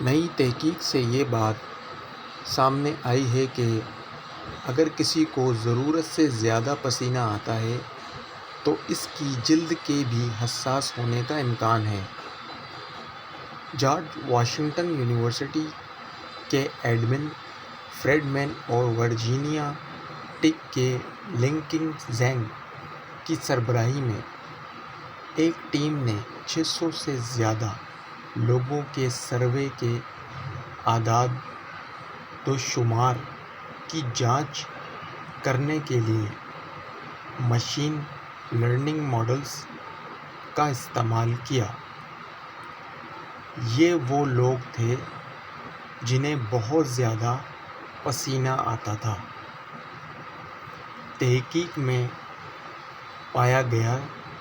نئی تحقیق سے یہ بات سامنے آئی ہے کہ اگر کسی کو ضرورت سے زیادہ پسینہ آتا ہے تو اس کی جلد کے بھی حساس ہونے کا امکان ہے۔ جارج واشنگٹن یونیورسٹی کے ایڈمن فریڈمین اور ورجینیا ٹیک کے لنکن زینگ کی سربراہی میں ایک ٹیم نے 600 سے زیادہ لوگوں کے سروے کے اعداد و شمار کی جانچ کرنے کے لیے مشین لرننگ ماڈلز کا استعمال کیا۔ یہ وہ لوگ تھے جنہیں بہت زیادہ پسینہ آتا تھا۔ تحقیق میں پایا گیا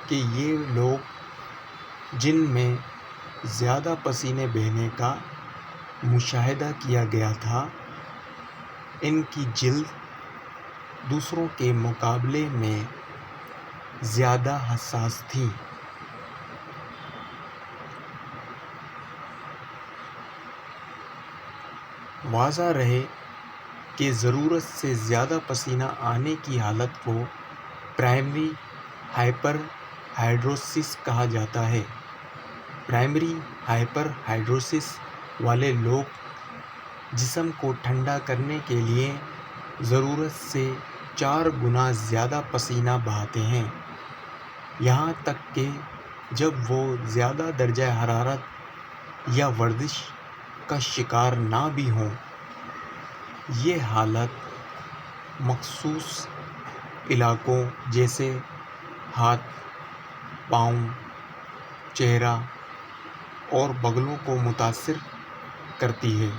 کہ یہ لوگ جن میں زیادہ پسینے بہنے کا مشاہدہ کیا گیا تھا، ان کی جلد دوسروں کے مقابلے میں زیادہ حساس تھی۔ واضح رہے کہ ضرورت سے زیادہ پسینہ آنے کی حالت کو پرائمری ہائپر ہائیڈروسس کہا جاتا ہے۔ پرائمری ہائپر ہائیڈروسس والے لوگ جسم کو ٹھنڈا کرنے کے لیے ضرورت سے 4 گنا زیادہ پسینہ بہاتے ہیں، یہاں تک کہ جب وہ زیادہ درجہ حرارت یا ورزش کا شکار نہ بھی ہوں۔ یہ حالت مخصوص علاقوں جیسے ہاتھ، پاؤں، چہرہ اور بغلوں کو متاثر کرتی ہے۔